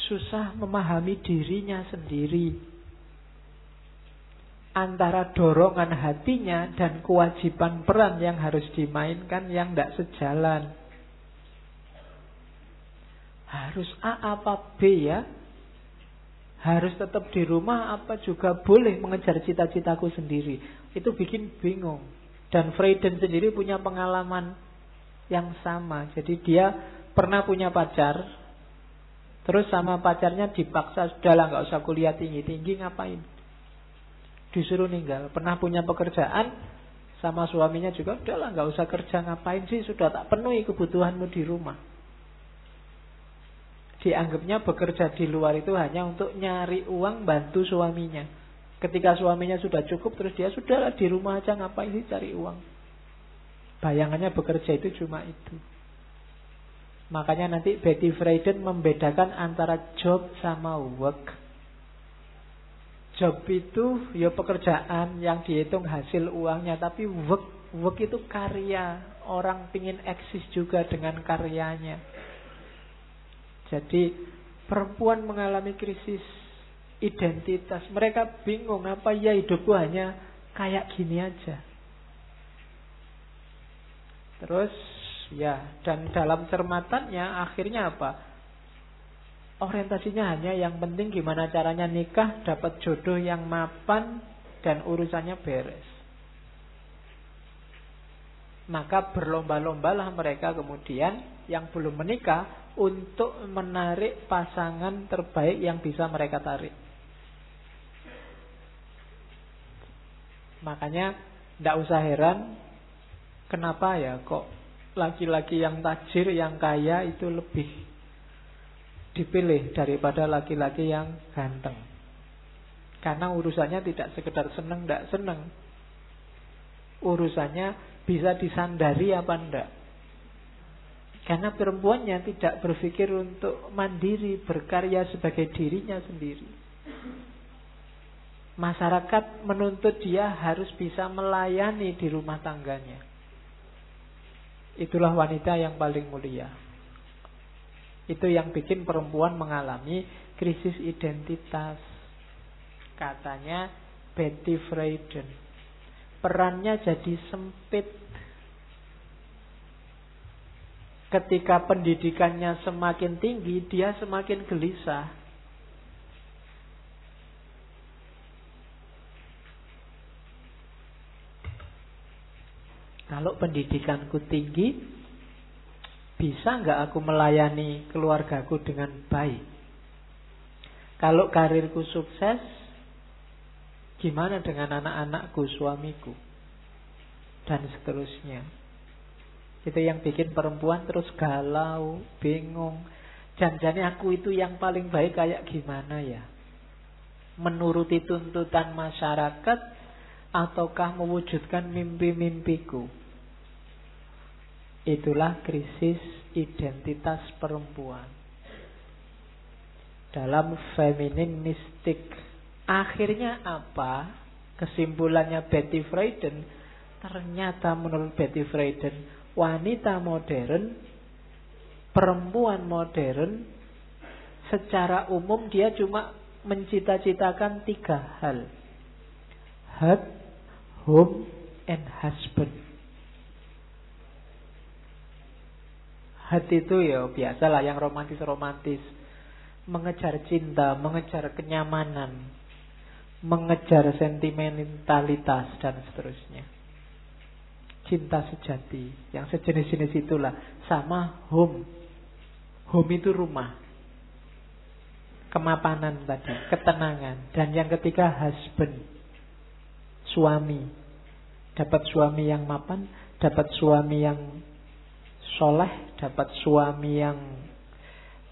susah memahami dirinya sendiri. Antara dorongan hatinya dan kewajiban peran yang harus dimainkan yang tidak sejalan. Harus A apa B ya? Harus tetap di rumah apa juga boleh mengejar cita-citaku sendiri? Itu bikin bingung. Dan Freiden sendiri punya pengalaman yang sama. Jadi dia pernah punya pacar, terus sama pacarnya dipaksa, sudahlah gak usah kuliah tinggi-tinggi, ngapain? Disuruh ninggal. Pernah punya pekerjaan, sama suaminya juga, udahlah gak usah kerja, ngapain sih, sudah tak penuhi kebutuhanmu di rumah. Dianggapnya bekerja di luar itu hanya untuk nyari uang bantu suaminya. Ketika suaminya sudah cukup, terus dia sudahlah di rumah aja, ngapain sih cari uang. Bayangannya bekerja itu cuma itu. Makanya nanti Betty Friedan membedakan antara job sama work. Job itu ya pekerjaan yang dihitung hasil uangnya, tapi work itu karya. Orang pingin eksis juga dengan karyanya. Jadi perempuan mengalami krisis identitas. Mereka bingung, apa ya hidupku hanya kayak gini aja. Terus ya, dan dalam cermatannya akhirnya apa? Orientasinya hanya yang penting gimana caranya nikah, dapat jodoh yang mapan, dan urusannya beres. Maka berlomba-lombalah mereka kemudian yang belum menikah untuk menarik pasangan terbaik yang bisa mereka tarik. Makanya tidak usah heran kenapa ya kok laki-laki yang tajir, yang kaya itu lebih dipilih daripada laki-laki yang ganteng. Karena urusannya tidak sekedar seneng, tidak seneng. Urusannya bisa disandari apa enggak. Karena perempuannya tidak berpikir untuk mandiri, berkarya sebagai dirinya sendiri. Masyarakat menuntut dia harus bisa melayani di rumah tangganya. Itulah wanita yang paling mulia. Itu yang bikin perempuan mengalami krisis identitas. Katanya Betty Friedan, perannya jadi sempit. Ketika pendidikannya semakin tinggi, dia semakin gelisah. Kalau pendidikanku tinggi, bisa nggak aku melayani keluargaku dengan baik? Kalau karirku sukses, gimana dengan anak-anakku, suamiku, dan seterusnya? Itu yang bikin perempuan terus galau, bingung. Jangan-jangan aku itu yang paling baik kayak gimana ya? Menuruti tuntutan masyarakat ataukah mewujudkan mimpi-mimpiku? Itulah krisis identitas perempuan. Dalam feministik, akhirnya apa? Kesimpulannya Betty Friedan, ternyata menurut Betty Friedan, wanita modern, perempuan modern, secara umum dia cuma mencita-citakan 3 hal: heart, home, and husband. Heart itu ya biasalah yang romantis-romantis, mengejar cinta, mengejar kenyamanan, mengejar sentimentalitas, dan seterusnya. Cinta sejati, yang sejenis-jenis itulah. Sama home. Home itu rumah, kemapanan tadi, ketenangan. Dan yang ketiga husband, suami. Dapat suami yang mapan, dapat suami yang soleh, dapat suami yang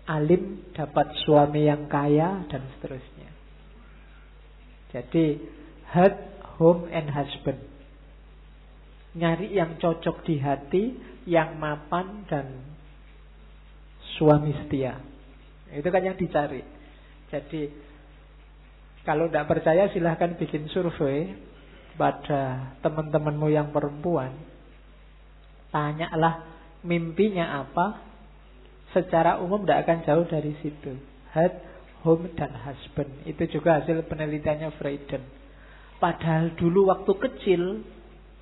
alim, dapat suami yang kaya, dan seterusnya. Jadi heart, home, and husband. Nyari yang cocok di hati, yang mapan, dan suami setia. Itu kan yang dicari. Jadi kalau tidak percaya silahkan bikin survei pada teman-temanmu yang perempuan. Tanyalah mimpinya apa. Secara umum tidak akan jauh dari situ. head, home, dan husband. Itu juga hasil penelitiannya Freiden. Padahal dulu waktu kecil,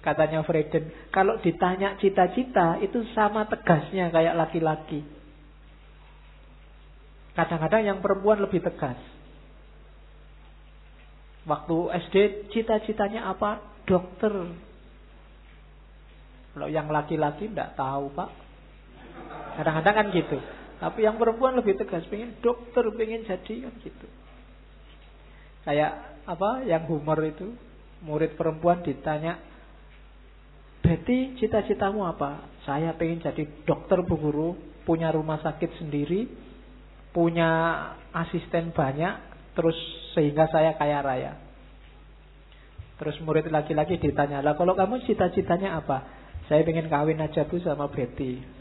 katanya Freiden, kalau ditanya cita-cita itu sama tegasnya kayak laki-laki. Kadang-kadang yang perempuan lebih tegas. Waktu SD cita-citanya apa? Dokter. Kalau yang laki-laki tidak tahu, Pak. Kadang-kadang kan gitu. Tapi yang perempuan lebih tegas, pengen dokter, pengen jadi kan gitu. Kayak apa? Yang humor itu, murid perempuan ditanya, "Betty, cita-citamu apa?" "Saya pengen jadi dokter, Bu Guru, punya rumah sakit sendiri, punya asisten banyak, terus sehingga saya kaya raya." Terus murid laki-laki ditanya, "Lah kalau kamu cita-citanya apa?" "Saya pengen kawin aja, Bu, sama Betty."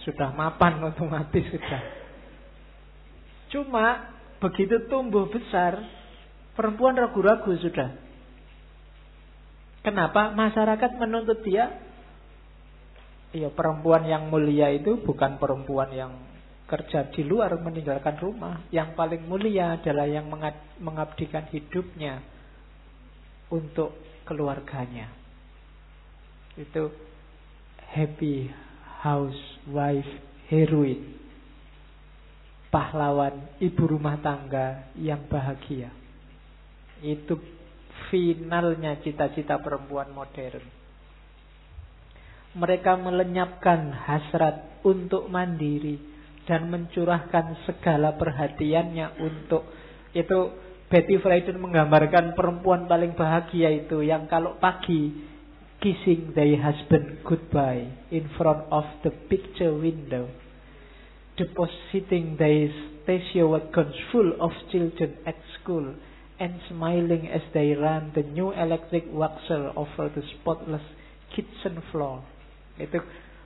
Sudah mapan otomatis sudah. Cuma begitu tumbuh besar, perempuan ragu-ragu sudah. Kenapa? Masyarakat menuntut dia. Iya, perempuan yang mulia itu bukan perempuan yang kerja di luar meninggalkan rumah. Yang paling mulia adalah yang mengabdikan hidupnya untuk keluarganya. Itu happy housewife heroine, pahlawan ibu rumah tangga yang bahagia. Itu finalnya cita-cita perempuan modern. Mereka melenyapkan hasrat untuk mandiri dan mencurahkan segala perhatiannya untuk itu. Betty Friedan menggambarkan perempuan paling bahagia itu yang kalau pagi kissing their husband goodbye in front of the picture window, depositing their station wagons full of children at school, and smiling as they ran the new electric waxer over the spotless kitchen floor. Itu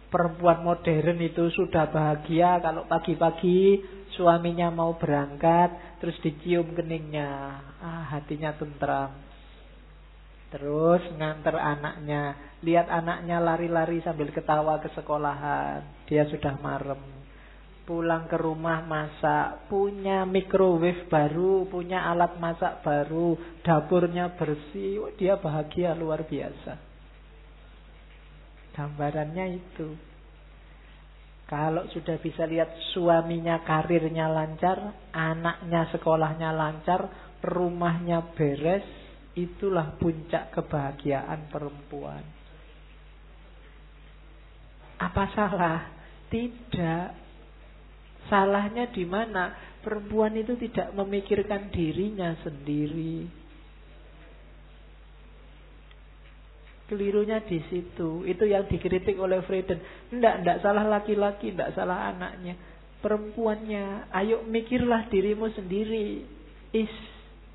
perempuan modern itu sudah bahagia kalau pagi-pagi suaminya mau berangkat, terus dicium keningnya, hatinya tentram. Terus nganter anaknya, lihat anaknya lari-lari sambil ketawa ke sekolahan, dia sudah marem. Pulang ke rumah masak, punya microwave baru, punya alat masak baru, dapurnya bersih, dia bahagia luar biasa. Gambarannya itu. Kalau sudah bisa lihat suaminya karirnya lancar, anaknya sekolahnya lancar, rumahnya beres, itulah puncak kebahagiaan perempuan. Apa salah? Tidak. Salahnya di mana? Perempuan itu tidak memikirkan dirinya sendiri. Kelirunya di situ. Itu yang dikritik oleh Friedan. Tidak salah laki-laki, tidak salah anaknya. Perempuannya, ayo mikirlah dirimu sendiri. Is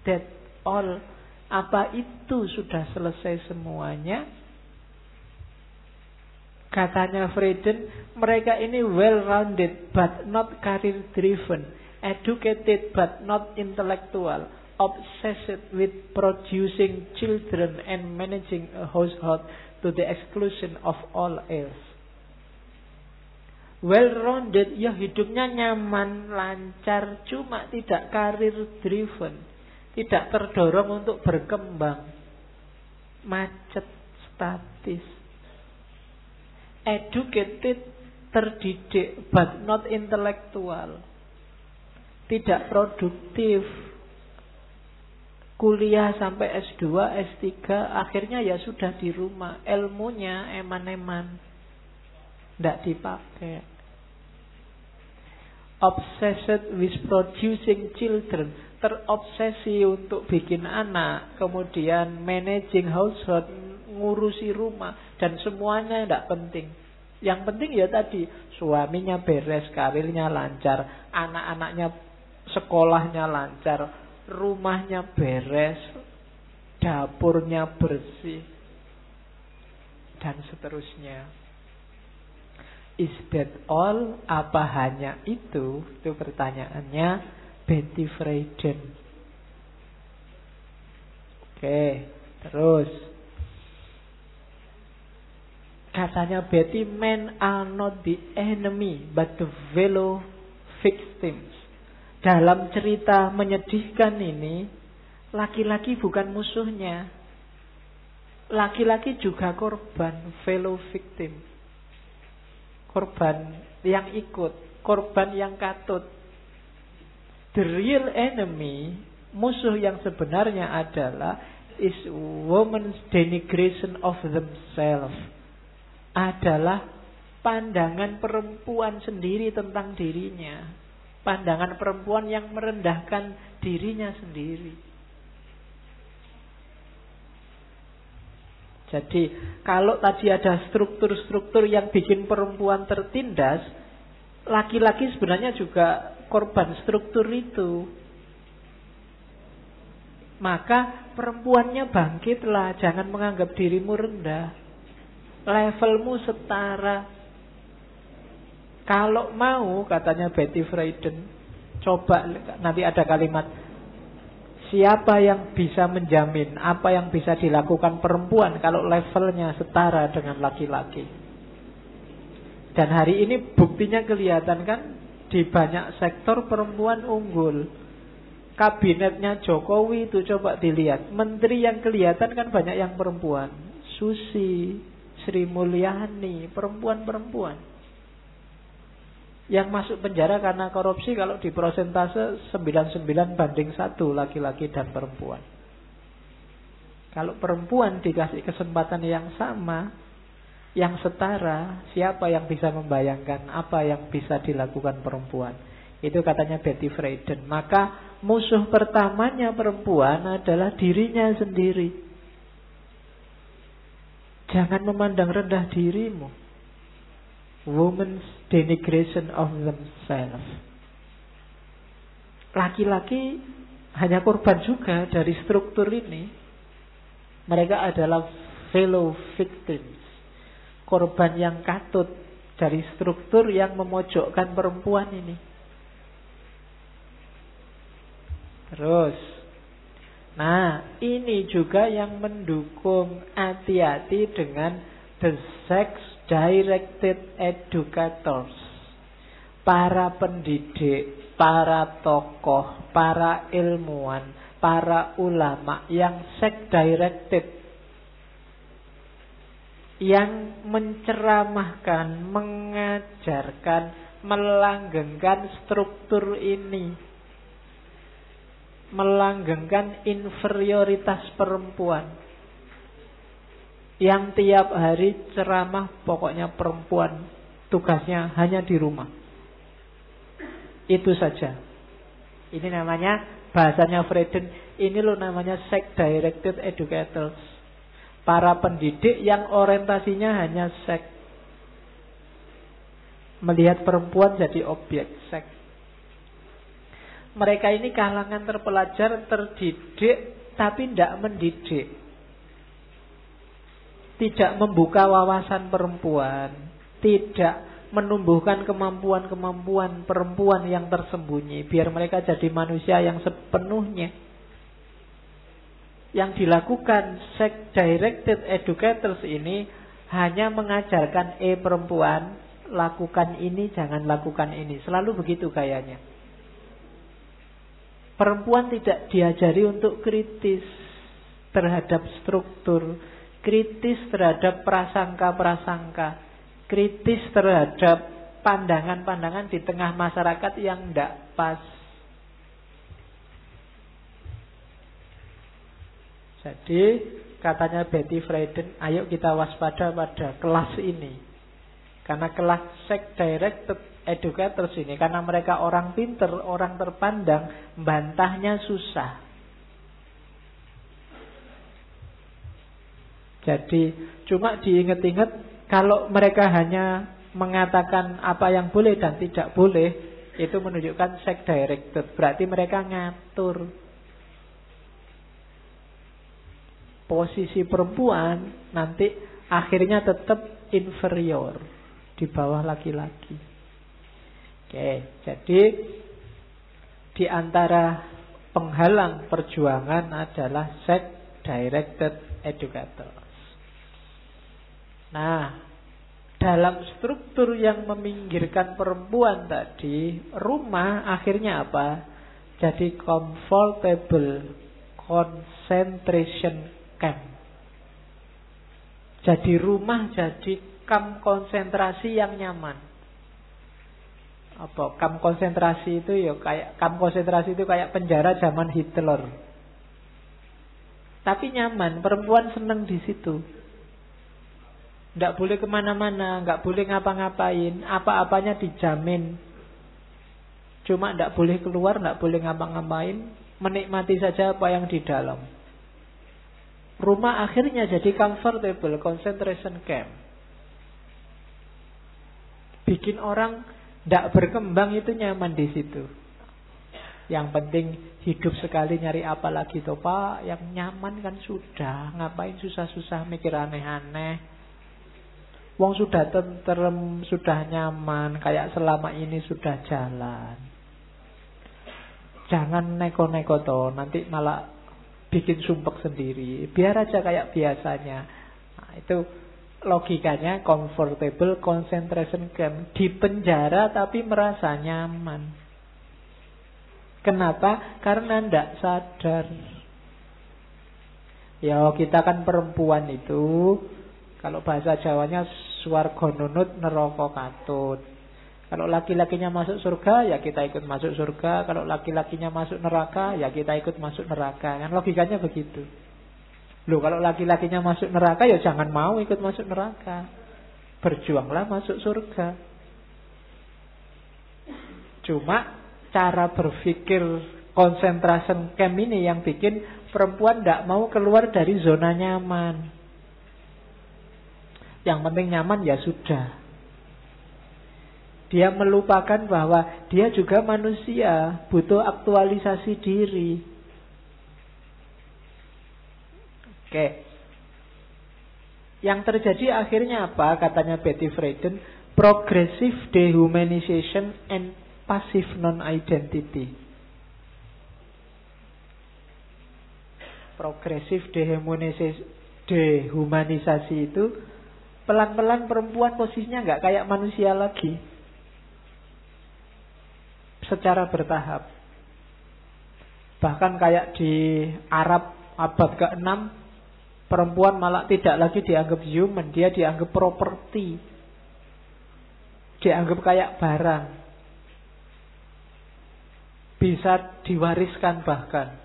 that all? Apa itu sudah selesai semuanya? Katanya Friedan, mereka ini well-rounded but not career-driven, educated but not intellectual, obsessed with producing children and managing a household to the exclusion of all else. Well-rounded, ya hidupnya nyaman, lancar, cuma tidak career-driven, tidak terdorong untuk berkembang, macet, statis. Educated, terdidik, but not intellectual, tidak produktif. Kuliah sampai S2, S3, akhirnya ya sudah di rumah. Ilmunya eman-eman, tidak dipakai. Obsessed with producing children, terobsesi untuk bikin anak, kemudian managing household, ngurusi rumah, dan semuanya tidak penting. Yang penting ya tadi, suaminya beres, karirnya lancar, anak-anaknya sekolahnya lancar, rumahnya beres, dapurnya bersih, dan seterusnya. Is that all? Apa hanya itu? Itu pertanyaannya Betty Friedan. Oke, terus Katanya Betty, men are not the enemy but the fellow victims. Dalam cerita menyedihkan ini, laki-laki bukan musuhnya. Laki-laki juga korban, fellow victim. Korban yang ikut, korban yang katut. The real enemy, musuh yang sebenarnya adalah is woman's denigration of themselves. Adalah pandangan perempuan sendiri tentang dirinya. Pandangan perempuan yang merendahkan dirinya sendiri. Jadi kalau tadi ada struktur-struktur yang bikin perempuan tertindas, laki-laki sebenarnya juga korban struktur itu. Maka perempuannya bangkitlah, jangan menganggap dirimu rendah. Levelmu setara. Kalau mau, katanya Betty Friedan, coba nanti ada kalimat, siapa yang bisa menjamin apa yang bisa dilakukan perempuan kalau levelnya setara dengan laki-laki? Dan hari ini buktinya kelihatan kan, di banyak sektor perempuan unggul. Kabinetnya Jokowi itu coba dilihat, menteri yang kelihatan kan banyak yang perempuan. Susi, Sri Mulyani, perempuan-perempuan. Yang masuk penjara karena korupsi kalau di persentase 99:1 laki-laki dan perempuan. Kalau perempuan dikasih kesempatan yang sama, yang setara, siapa yang bisa membayangkan apa yang bisa dilakukan perempuan? Itu katanya Betty Friedan. Maka musuh pertamanya perempuan adalah dirinya sendiri. Jangan memandang rendah dirimu. Woman's denigration of themselves. Laki-laki hanya korban juga dari struktur ini. Mereka adalah fellow victims. Korban yang katut dari struktur yang memojokkan perempuan ini. Terus, nah ini juga yang mendukung hati-hati dengan the sex-directed educators. Para pendidik, para tokoh, para ilmuwan, para ulama yang sex-directed. Yang menceramahkan, mengajarkan, melanggengkan struktur ini. Melanggengkan inferioritas perempuan. Yang tiap hari ceramah, pokoknya perempuan tugasnya hanya di rumah. Itu saja. Ini namanya, bahasanya Friedan, ini loh namanya sex-directed educators. Para pendidik yang orientasinya hanya seks. Melihat perempuan jadi objek seks. Mereka ini kalangan terpelajar, terdidik, tapi tidak mendidik. Tidak membuka wawasan perempuan. Tidak menumbuhkan kemampuan-kemampuan perempuan yang tersembunyi. Biar mereka jadi manusia yang sepenuhnya. Yang dilakukan sex-directed educators ini hanya mengajarkan perempuan, lakukan ini, jangan lakukan ini. Selalu begitu gayanya. Perempuan tidak diajari untuk kritis terhadap struktur, kritis terhadap prasangka-prasangka, kritis terhadap pandangan-pandangan di tengah masyarakat yang tidak pas. Jadi katanya Betty Friedan, ayo kita waspada pada kelas ini. Karena kelas sex-directed educators ini, karena mereka orang pinter, orang terpandang, bantahnya susah. Jadi cuma diingat-ingat, kalau mereka hanya mengatakan apa yang boleh dan tidak boleh, itu menunjukkan sex-directed. Berarti mereka ngatur posisi perempuan, nanti akhirnya tetap inferior, di bawah laki-laki. Oke, jadi di antara penghalang perjuangan adalah sex-directed educators. Nah, dalam struktur yang meminggirkan perempuan tadi, rumah akhirnya apa? Jadi comfortable concentration camp. Jadi rumah jadi kamp konsentrasi yang nyaman. Apa? Kamp konsentrasi itu ya kayak penjara zaman Hitler. Tapi nyaman, perempuan seneng di situ. Nggak boleh kemana-mana, nggak boleh ngapa-ngapain, apa-apanya dijamin. Cuma nggak boleh keluar, nggak boleh ngapa-ngapain, menikmati saja apa yang di dalam. Rumah akhirnya jadi comfortable concentration camp. Bikin orang nggak berkembang itu nyaman di situ. Yang penting hidup sekali nyari apa lagi toh Pak? Yang nyaman kan sudah, ngapain susah-susah mikir aneh-aneh. Wong sudah tentrem, sudah nyaman, kayak selama ini sudah jalan. Jangan neko-neko toh, nanti malah bikin sumpek sendiri. Biar aja kayak biasanya. Nah, itu logikanya comfortable concentration camp. Di penjara tapi merasa nyaman. Kenapa? Karena ndak sadar. Ya kita kan perempuan itu, kalau bahasa Jawanya swarga nunut neraka katut. Kalau laki-lakinya masuk surga, ya kita ikut masuk surga. Kalau laki-lakinya masuk neraka, ya kita ikut masuk neraka. Kan logikanya begitu. Loh, kalau laki-lakinya masuk neraka, ya jangan mau ikut masuk neraka. Berjuanglah masuk surga. Cuma cara berpikir concentration camp ini yang bikin perempuan tidak mau keluar dari zona nyaman. Yang penting nyaman ya sudah. Dia melupakan bahwa dia juga manusia, butuh aktualisasi diri. Oke. Yang terjadi akhirnya apa? Katanya Betty Friedan, progressive dehumanization and passive non-identity. Progressive dehumanisasi itu pelan-pelan perempuan posisinya nggak kayak manusia lagi. Secara bertahap. Bahkan kayak di Arab abad ke-6, perempuan malah tidak lagi dianggap human, dia dianggap properti. Dianggap kayak barang. Bisa diwariskan bahkan.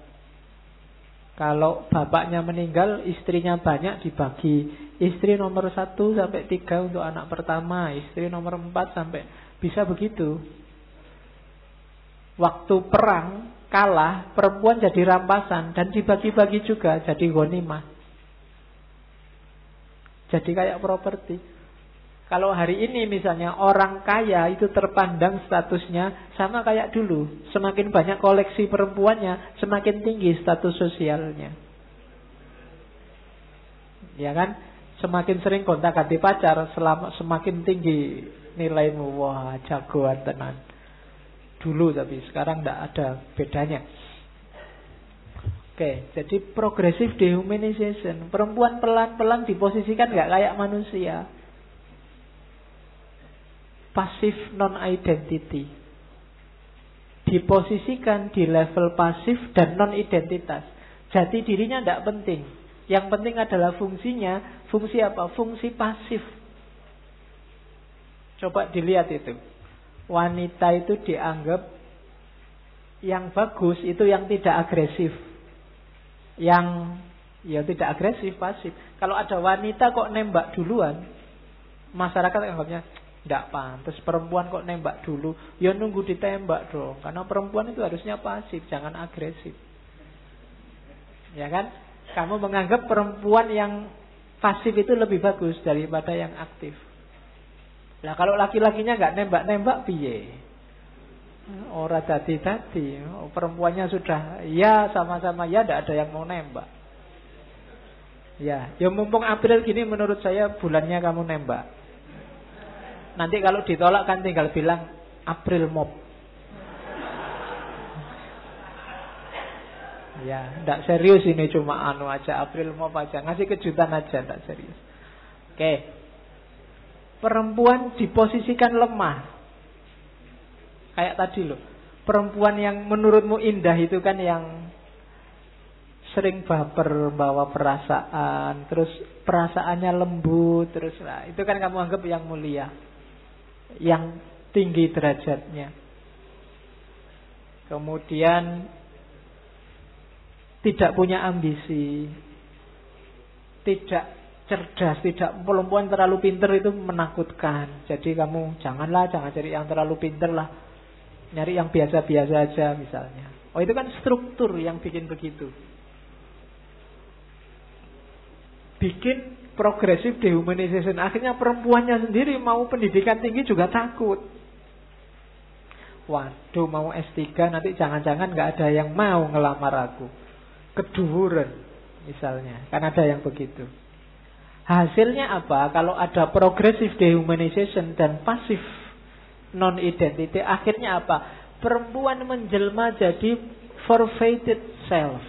Kalau bapaknya meninggal, istrinya banyak dibagi. Istri nomor 1 sampai 3 untuk anak pertama, istri nomor 4 sampai, bisa begitu. Waktu perang kalah, perempuan jadi rampasan dan dibagi-bagi juga jadi ghanimah. Jadi kayak properti. Kalau hari ini misalnya orang kaya itu terpandang statusnya sama kayak dulu. Semakin banyak koleksi perempuannya, semakin tinggi status sosialnya. Ya kan? Semakin sering gonta-ganti pacar, semakin tinggi nilaimu. Wah, jagoan tenan. Dulu tapi sekarang tidak ada bedanya. Oke, jadi progressive dehumanization. Perempuan pelan-pelan diposisikan nggak kayak manusia. Passive non-identity. Diposisikan di level pasif dan non-identitas. Jadi dirinya tidak penting. Yang penting adalah fungsinya. Fungsi apa? Fungsi pasif. Coba dilihat itu. Wanita itu dianggap yang bagus itu yang tidak agresif. Yang ya tidak agresif, pasif. Kalau ada wanita kok nembak duluan, masyarakat anggapnya tidak pantas. Perempuan kok nembak dulu, ya nunggu ditembak dong. Karena perempuan itu harusnya pasif, jangan agresif. Ya kan? Kamu menganggap perempuan yang pasif itu lebih bagus daripada yang aktif. Nah kalau laki-lakinya nggak nembak-nembak piye? Ora tadi-tadi. Perempuannya sudah ya sama-sama ya, tidak ada yang mau nembak. Ya mumpung April gini menurut saya bulannya kamu nembak. Nanti kalau ditolak kan tinggal bilang April mob. Ya, tidak serius ini, cuma aja April mob aja, ngasih kejutan aja, tidak serius. Oke. Perempuan diposisikan lemah. Kayak tadi loh. Perempuan yang menurutmu indah itu kan yang sering baper, bawa perasaan, terus perasaannya lembut, terus nah, itu kan kamu anggap yang mulia, yang tinggi derajatnya. Kemudian tidak punya ambisi, tidak cerdas, tidak, perempuan terlalu pinter itu menakutkan. Jadi kamu jangan cari yang terlalu pinter lah, nyari yang biasa-biasa aja misalnya. Oh itu kan struktur yang bikin begitu. Bikin progressive dehumanization. Akhirnya perempuannya sendiri mau pendidikan tinggi juga takut. Waduh, mau S3 nanti jangan-jangan gak ada yang mau ngelamar aku. Keduren misalnya. Kan ada yang begitu. Hasilnya apa? Kalau ada progressive dehumanization dan passive non-identity, akhirnya apa? Perempuan menjelma jadi forfeited self.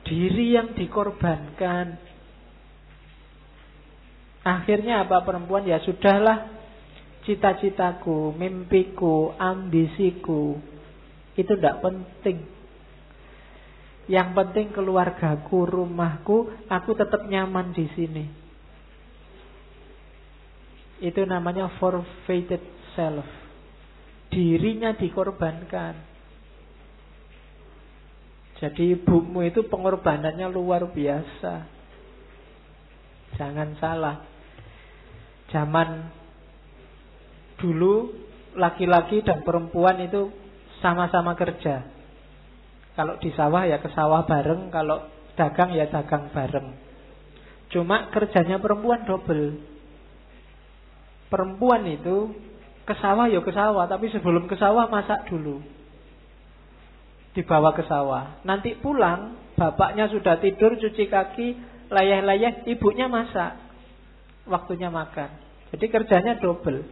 Diri yang dikorbankan. Akhirnya apa perempuan? Ya sudahlah, cita-citaku, mimpiku, ambisiku itu tidak penting. Yang penting keluargaku, rumahku, aku tetap nyaman di sini. Itu namanya forfeited self. Dirinya dikorbankan. Jadi ibumu itu pengorbanannya luar biasa. Jangan salah. Zaman dulu laki-laki dan perempuan itu sama-sama kerja. Kalau di sawah ya ke sawah bareng, kalau dagang ya dagang bareng. Cuma kerjanya perempuan double. Perempuan itu ke sawah ya ke sawah, tapi sebelum ke sawah masak dulu. Dibawa ke sawah. Nanti pulang, bapaknya sudah tidur, cuci kaki, layah-layah, ibunya masak. Waktunya makan. Jadi kerjanya double.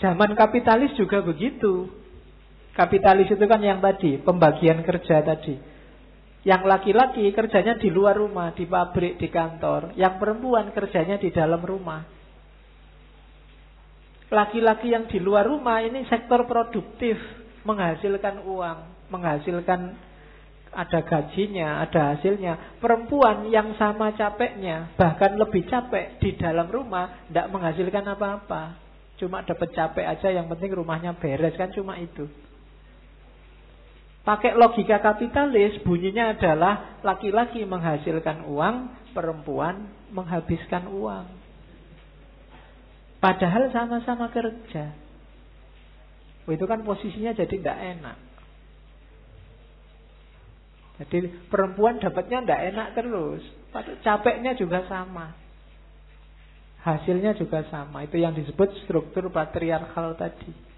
Zaman kapitalis juga begitu. Kapitalis itu kan yang tadi, pembagian kerja tadi. Yang laki-laki kerjanya di luar rumah, di pabrik, di kantor. Yang perempuan kerjanya di dalam rumah. Laki-laki yang di luar rumah ini sektor produktif, menghasilkan uang, menghasilkan, ada gajinya, ada hasilnya. Perempuan yang sama capeknya, bahkan lebih capek di dalam rumah, tidak menghasilkan apa-apa. Cuma dapat capek aja, yang penting rumahnya beres, kan cuma itu. Pakai logika kapitalis, bunyinya adalah laki-laki menghasilkan uang, perempuan menghabiskan uang. Padahal sama-sama kerja. Itu kan posisinya jadi tidak enak. Jadi perempuan dapatnya tidak enak terus. Capeknya juga sama. Hasilnya juga sama. Itu yang disebut struktur patriarkal tadi.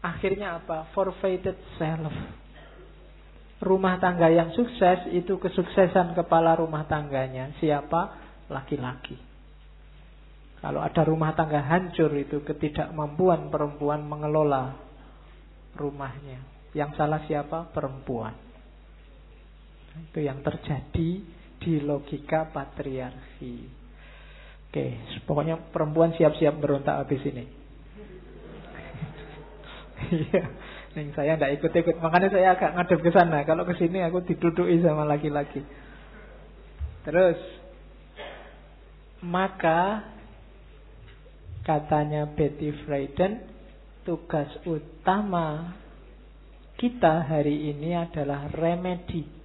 Akhirnya apa? Forfeited self. Rumah tangga yang sukses itu kesuksesan kepala rumah tangganya. Siapa? Laki-laki. Kalau ada rumah tangga hancur, itu ketidakmampuan perempuan mengelola rumahnya. Yang salah siapa? Perempuan. Itu yang terjadi di logika patriarki. Oke, pokoknya perempuan siap-siap berontak habis ini. Iya, saya tidak ikut-ikut. Makanya saya agak ngadep ke sana. Kalau ke sini aku diduduki sama laki-laki. Terus, maka katanya Betty Friedan, tugas utama kita hari ini adalah remedi.